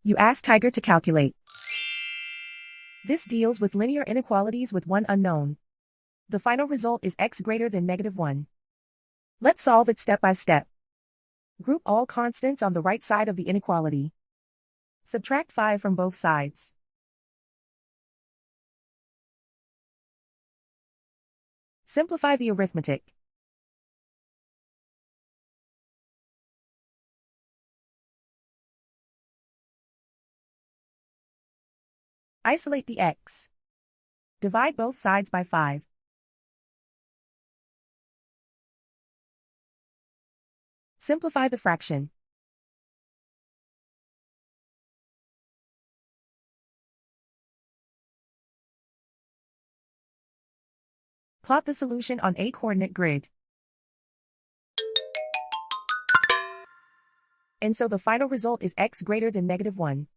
You ask Tiger to calculate. This deals with linear inequalities with one unknown. The final result is x greater than -1. Let's solve it step by step. Group all constants on the right side of the inequality. Subtract 5 from both sides. Simplify the arithmetic. Isolate the x. Divide both sides by 5. Simplify the fraction. Plot the solution on a coordinate grid. And so the final result is x greater than -1.